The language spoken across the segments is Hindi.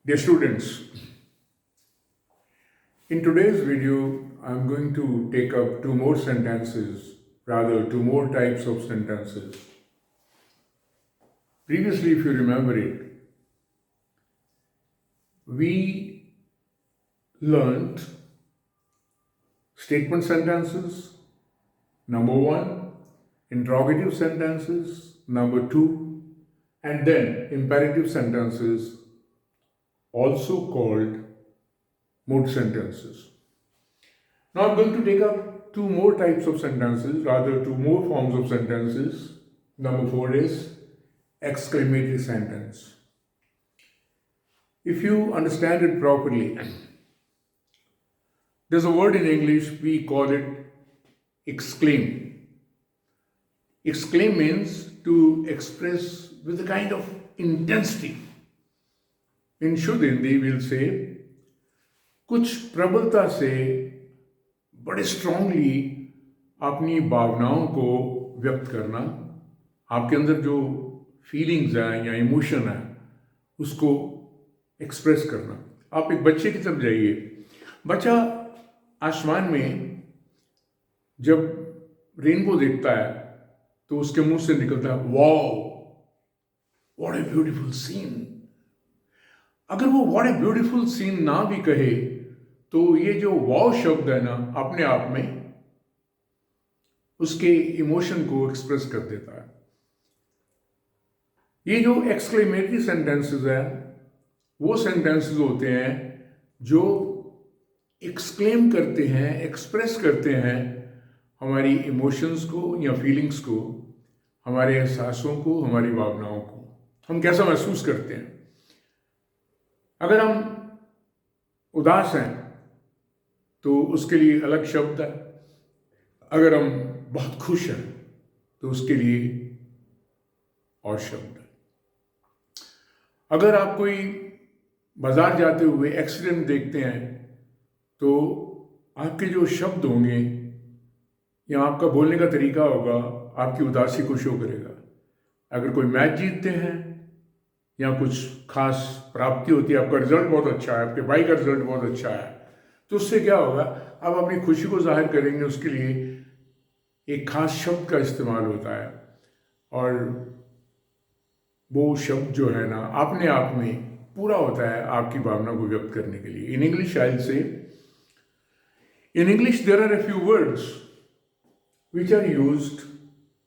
Dear students, in today's video, I'm going to take up two more sentences, rather, two more types of sentences. Previously, if you remember it, we learned statement sentences, number one, interrogative sentences, number two, and then imperative sentences, also called mood sentences. Now I'm going to take up two more types of sentences, rather two more forms of sentences. Number four is exclamatory sentence. If you understand it properly, there's a word in English, we call it exclaim. Exclaim means to express with a kind of intensity. In शुद्ध हिंदी we'll say कुछ प्रबलता से बड़े स्ट्रांगली अपनी भावनाओं को व्यक्त करना, आपके अंदर जो फीलिंग्स हैं या इमोशन है उसको एक्सप्रेस करना. आप एक बच्चे की तरफ जाइए, बच्चा आसमान में जब रेनबो देखता है तो उसके मुंह से निकलता है wow, what a beautiful scene. अगर वो व्हाट ए ब्यूटीफुल सीन ना भी कहे तो ये जो वाव शब्द है ना, अपने आप में उसके इमोशन को एक्सप्रेस कर देता है. ये जो एक्सक्लेमेटरी सेंटेंसेस है वो सेंटेंसेस होते हैं जो एक्सक्लेम करते हैं, एक्सप्रेस करते हैं हमारी इमोशंस को या फीलिंग्स को, हमारे एहसासों को, हमारी भावनाओं को, हम कैसा महसूस करते हैं. अगर हम उदास हैं तो उसके लिए अलग शब्द है, अगर हम बहुत खुश हैं तो उसके लिए और शब्द है. अगर आप कोई बाजार जाते हुए एक्सीडेंट देखते हैं तो आपके जो शब्द होंगे या आपका बोलने का तरीका होगा आपकी उदासी को शो करेगा. अगर कोई मैच जीतते हैं या कुछ खास प्राप्ति होती है, आपका रिजल्ट बहुत अच्छा है, आपके भाई का रिजल्ट बहुत अच्छा है, तो उससे क्या होगा, आप अपनी खुशी को जाहिर करेंगे, उसके लिए एक खास शब्द का इस्तेमाल होता है और वो शब्द जो है ना अपने आप में पूरा होता है आपकी भावना को व्यक्त करने के लिए. इन English I say, in English there are a few words which are used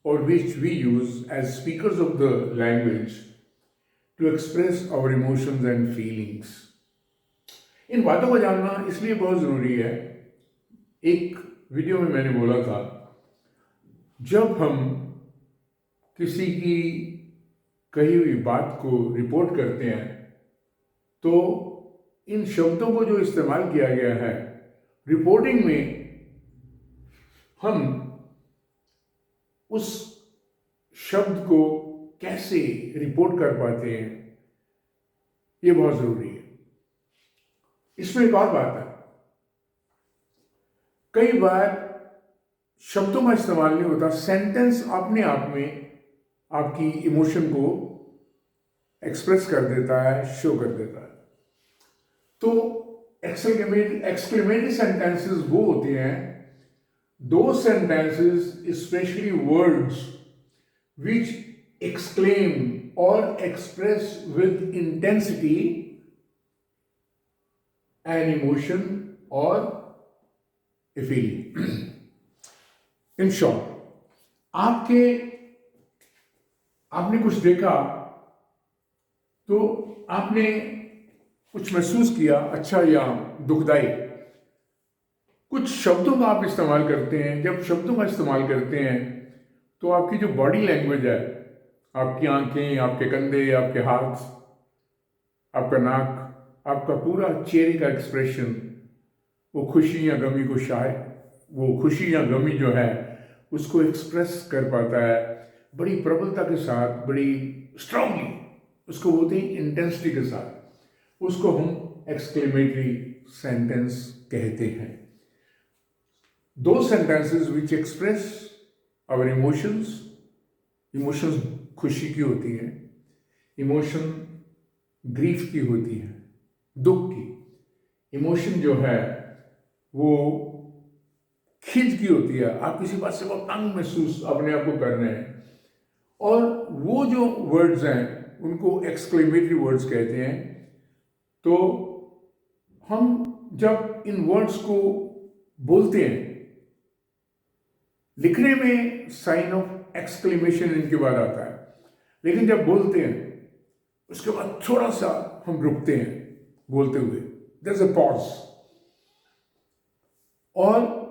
or which we use as speakers of the language to express our emotions and feelings. इन बातों को जानना इसलिए बहुत ज़रूरी है. एक वीडियो में मैंने बोला था, जब हम किसी की कही हुई बात को रिपोर्ट करते हैं तो इन शब्दों को जो इस्तेमाल किया गया है रिपोर्टिंग में, हम उस शब्द को कैसे रिपोर्ट कर पाते हैं ये बहुत ज़रूरी है. इसमें एक और बात है, कई बार शब्दों का इस्तेमाल नहीं होता, सेंटेंस अपने आप में आपकी इमोशन को एक्सप्रेस कर देता है, शो कर देता है. तो एक्सक्लेमेटरी सेंटेंसेस वो होते हैं, those sentences, especially words which exclaim or express with intensity an emotion or a feeling. In short, आपने कुछ देखा तो आपने कुछ महसूस किया, अच्छा या दुखदाई. कुछ शब्दों का आप इस्तेमाल करते हैं. जब शब्दों का इस्तेमाल करते हैं तो आपकी जो बॉडी लैंग्वेज है, आपकी आंखें, आपके कंधे, आपके हाथ, आपका नाक, आपका पूरा चेहरे का एक्सप्रेशन, वो खुशी या गमी को वो खुशी या गमी जो है उसको एक्सप्रेस कर पाता है बड़ी प्रबलता के साथ, बड़ी स्ट्रांगली, उसको बोलते हैं इंटेंसिटी के साथ. उसको हम एक्सक्लेमेटरी सेंटेंस कहते हैं. Those sentences which express our emotions खुशी की होती है, इमोशन ग्रीफ की होती है, दुख की। इमोशन जो है वो खिंच की होती है, आप किसी बात से बहुत तंग महसूस अपने आप को कर रहे हैं, और वो जो वर्ड्स हैं उनको एक्सक्लेमेटरी वर्ड्स कहते हैं। तो हम जब इन वर्ड्स को बोलते हैं, लिखने में साइन ऑफ एक्सक्लेमेशन इनके बाद आता है, लेकिन जब बोलते हैं उसके बाद थोड़ा सा हम रुकते हैं बोलते हुए, देयर इज अ पॉज, और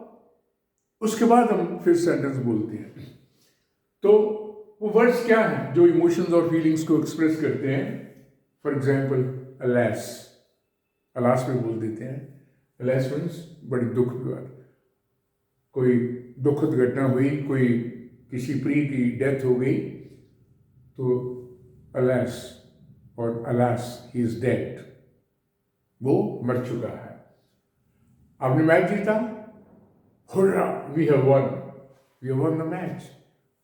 उसके बाद हम फिर सेंटेंस बोलते हैं। तो वो वर्ड्स क्या हैं जो इमोशंस और फीलिंग्स को एक्सप्रेस करते हैं? फॉर एग्जाम्पल, अलास, अलास में बोल देते हैं। अलास मीन्स बड़ी दुख की बात, कोई दुखद घटना हुई, कोई किसी प्रिय की डेथ हो गई, तो अलास और अलास ही इज डेड, वो मर चुका है। आपने मैच जीता, hurrah, we have won the match.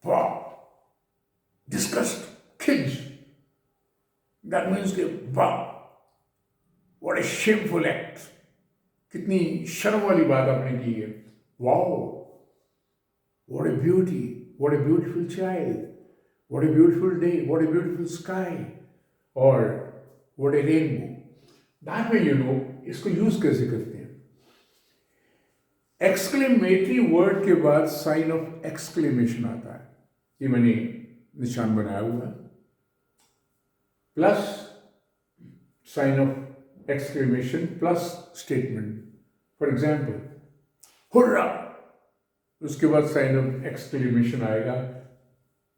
वाह, डिस्कस्ट, खिंच, दैट मीन्स के वाह, व्हाट ए शेमफुल एक्ट, कितनी शर्म वाली बात आपने की है। Wow, what a beauty, what a beautiful child, what a beautiful day, what a beautiful sky, और what a rainbow. That way you know इसको यूज कैसे करते हैं। एक्सक्लेमेटरी वर्ड के बाद साइन ऑफ एक्सक्लेमेशन आता है, ये मैंने निशान बनाया हुआ है, plus sign of exclamation plus statement. For example, hurrah, उसके बाद साइन ऑफ एक्सक्लेमेशन आएगा,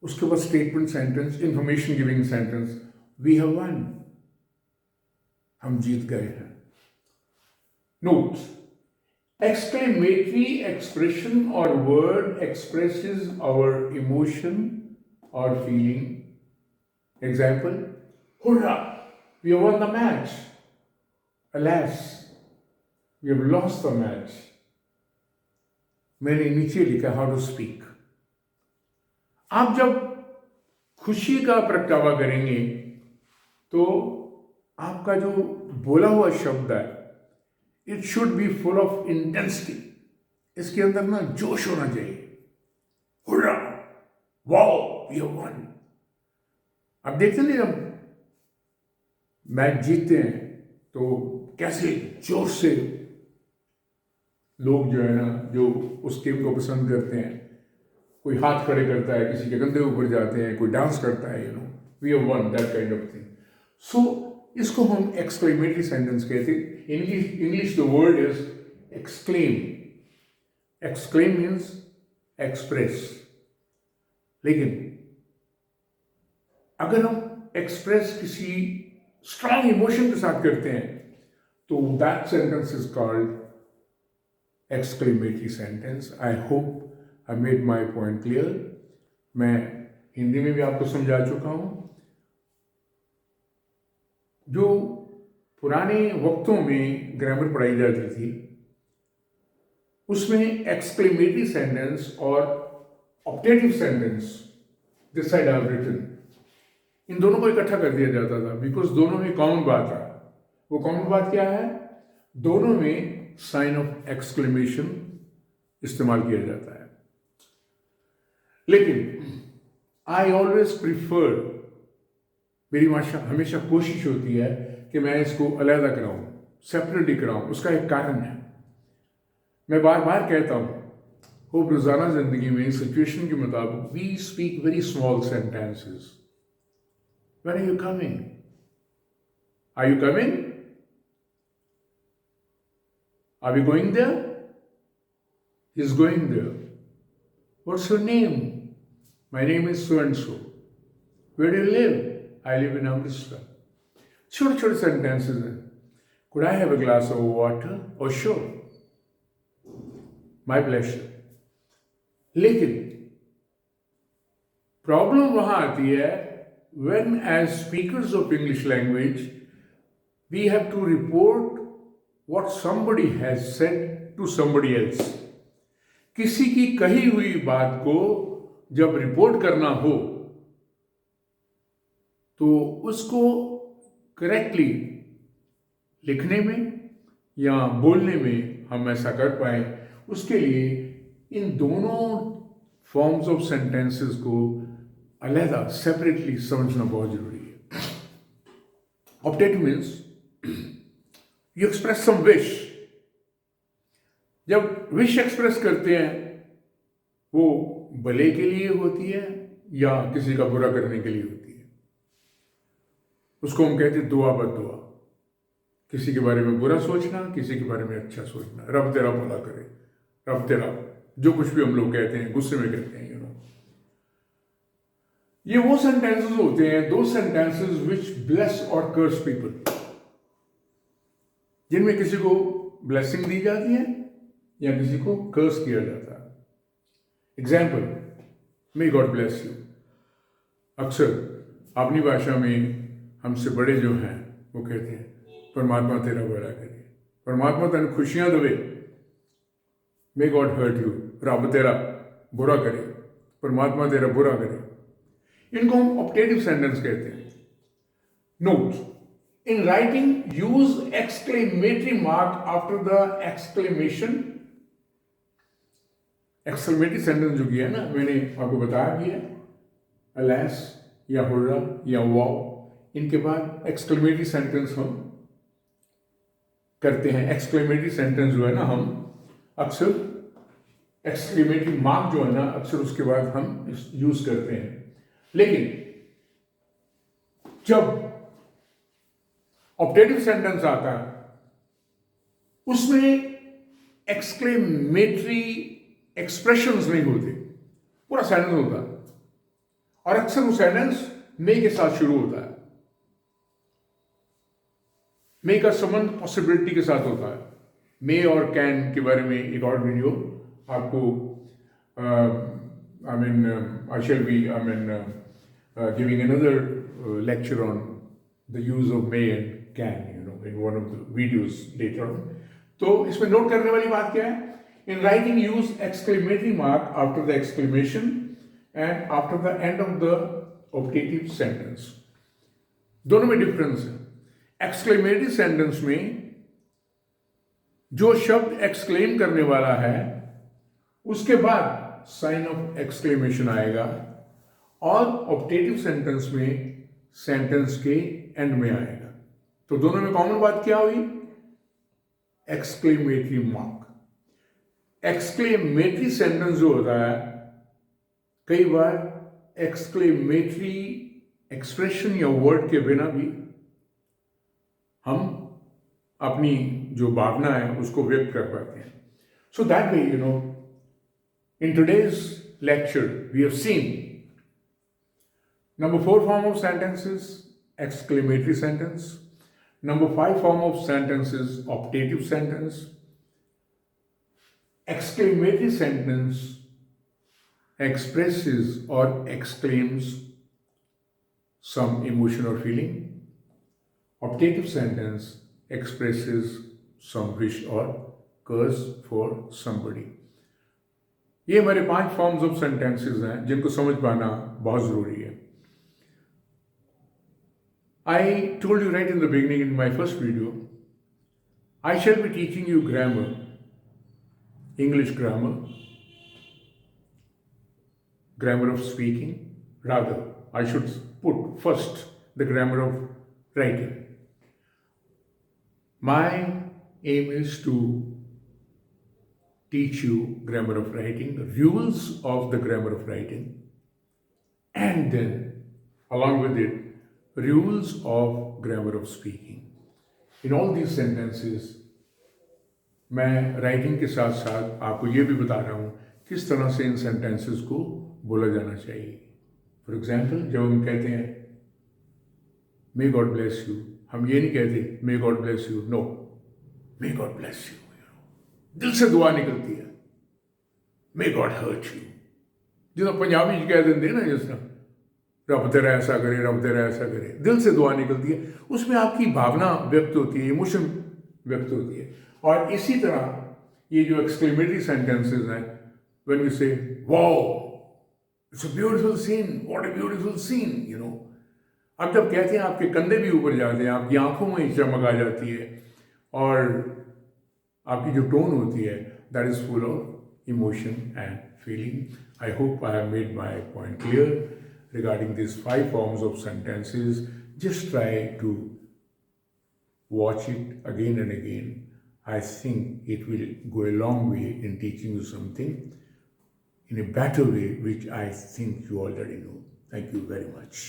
उसके बाद statement sentence, information giving sentence, we have won, हम जीत गए हैं। Note, exclamatory expression or word expresses our emotion or feeling. Example, hurrah, we have won the match. Alas, we have lost the match. मैंने नीचे लिखा how to speak. आप जब खुशी का प्रगटावा करेंगे तो आपका जो बोला हुआ शब्द है, it should be full of intensity, इसके अंदर ना जोश होना चाहिए। Hurrah, wow, we have won. अब देखते नहीं, जब मैच जीतते हैं तो कैसे जोश से लोग जो है ना, जो उस टीम को पसंद करते हैं, कोई हाथ खड़े करता है, किसी के कंधे ऊपर जाते हैं, कोई डांस करता है, we have one, that kind of thing. So इसको हम एक्सक्लेमेटरी सेंटेंस कहते हैं। English the word is exclaim. Exclaim means express. लेकिन अगर हम एक्सप्रेस किसी स्ट्रांग इमोशन के साथ करते हैं तो that sentence is called exclamatory sentence. I hope I made my point clear. मैं हिंदी में भी आपको समझा चुका हूं। जो पुराने वक्तों में ग्रामर पढ़ाई जाती थी उसमें एक्सक्लेमेटरी सेंटेंस और optative sentence, this side I have written, इन दोनों को इकट्ठा कर दिया जाता था, बिकॉज दोनों में कॉमन बात है। वो कॉमन बात क्या है? दोनों में साइन ऑफ एक्सक्लेमेशन इस्तेमाल किया जाता है। लेकिन आई ऑलवेज प्रिफर, मेरी हमेशा कोशिश होती है कि मैं इसको अलग कराऊं, सेपरेटली कराऊं। उसका एक कारण है, मैं बार बार कहता हूं, वो रोजाना जिंदगी में सिचुएशन के मुताबिक we speak very small sentences. When are you coming? Are you coming? Are we going there? He is going there. What's your name? My name is so and so. Where do you live? I live in Amritsar. छोटे छोटे sentences हैं. Could I have a glass of water? Oh sure. My pleasure. लेकिन प्रॉब्लम वहां आती है when as speakers of English language we have to report what somebody has said to somebody else. किसी की कही हुई बात को जब रिपोर्ट करना हो तो उसको करेक्टली लिखने में या बोलने में हम ऐसा कर पाए, उसके लिए इन दोनों फॉर्म्स ऑफ सेंटेंसेस को अलहदा सेपरेटली समझना बहुत जरूरी है। Optative means you express some wish. जब विश एक्सप्रेस करते हैं वो भले के लिए होती है या किसी का बुरा करने के लिए होती है। उसको हम कहते हैं दुआ बद्दुआ। किसी के बारे में बुरा सोचना, किसी के बारे में अच्छा सोचना। रब तेरा भला करे, रब तेरा, जो कुछ भी हम लोग कहते हैं गुस्से में कहते हैं, ये वो सेंटेंसेस होते हैं, दो सेंटेंसेस विच ब्लेस और कर्स पीपल, जिनमें किसी को ब्लेसिंग दी जाती है या किसी को कर्स किया जाता है। Example, may God bless you. अक्सर अपनी भाषा में हमसे बड़े जो हैं वो कहते हैं परमात्मा तेरा भला करे, परमात्मा तेन खुशियां दवे। मे गॉड हर्ट यू, रब तेरा बुरा करे, परमात्मा तेरा बुरा करे। इनको हम ऑप्टेटिव सेंटेंस कहते हैं। Note, in writing use exclamatory mark after the exclamation. Exclamatory sentence जो किया है ना, मैंने आपको बताया भी है, अलेस या हुर्रा या वाओ, इनके बाद एक्सक्लेमेटरी सेंटेंस हम करते हैं। एक्सक्लेमेटरी सेंटेंस जो है ना, हम अक्सर एक्सक्लेमेटरी मार्क जो है ना, अक्सर उसके बाद हम यूज करते हैं। लेकिन जब ऑप्टेटिव सेंटेंस आता है उसमें एक्सक्लेमेटरी एक्सप्रेशंस नहीं होते, पूरा सेंटेंस होता है और अक्सर वो सेंटेंस मे के साथ शुरू होता है। मे का संबंध पॉसिबिलिटी के साथ होता है। मे और कैन के बारे में एक और वीडियो आपको I shall be giving another lecture on the use of may and can, in one of the videos later on. तो इसमें नोट करने वाली बात क्या है? In writing, use exclamatory mark after the exclamation and after the end of the optative sentence. दोनों में डिफरेंस है। एक्सक्लेमेटरी सेंटेंस में जो शब्द एक्सक्लेम करने वाला है उसके बाद साइन ऑफ एक्सक्लेमेशन आएगा और ऑप्टेटिव सेंटेंस में सेंटेंस के एंड में आएगा। तो दोनों में कॉमन बात क्या हुई? Exclamatory mark. एक्सक्लेमेटरी सेंटेंस जो होता है, कई बार एक्सक्लेमेटरी एक्सप्रेशन या वर्ड के बिना भी हम अपनी जो भावना है उसको व्यक्त कर पाते हैं। So that way, in today's lecture, we have seen number 4 form of sentences, exclamatory sentence. Number 5 form of sentence is optative sentence. Exclamatory sentence expresses or exclaims some emotion or feeling. Optative sentence expresses some wish or curse for somebody. ये हमारे 5 फॉर्म्स ऑफ सेंटेंसेस हैं जिनको समझ पाना बहुत जरूरी है। I told you right in the beginning in my first video, I shall be teaching you grammar, English grammar, grammar of speaking, rather I should put first the grammar of writing. My aim is to teach you grammar of writing, the rules of the grammar of writing, and then along with it, rules of grammar of speaking. In all these sentences, मैं राइटिंग के साथ साथ आपको ये भी बता रहा हूँ किस तरह से इन सेंटेंसेस को बोला जाना चाहिए। फॉर एग्जाम्पल, जब हम कहते हैं मे गॉड ब्लेस यू, हम ये नहीं कहते may God bless you, no, may God bless you. दिल से दुआ निकलती है, मे गॉड हर्ट यू। जितना पंजाबी जी कह देते हैं ना, जिस तरह रब तेरा ऐसा करे, रब तेरा ऐसा करे, दिल से दुआ निकलती है, उसमें आपकी भावना व्यक्त होती है, इमोशन व्यक्त होती है। और इसी तरह ये जो एक्सक्लेमेटरी सेंटेंसेस हैं, when we say wow it's a beautiful scene, what a beautiful scene, अब जब कहते हैं आपके कंधे भी ऊपर जाते हैं, आपकी आंखों में चमक आ जाती है, और आपकी जो टोन होती है that is full of emotion and feeling. I hope I have made my point clear regarding these 5 forms of sentences. Just try to watch it again and again. I think it will go a long way in teaching you something in a better way, which I think you already know. Thank you very much.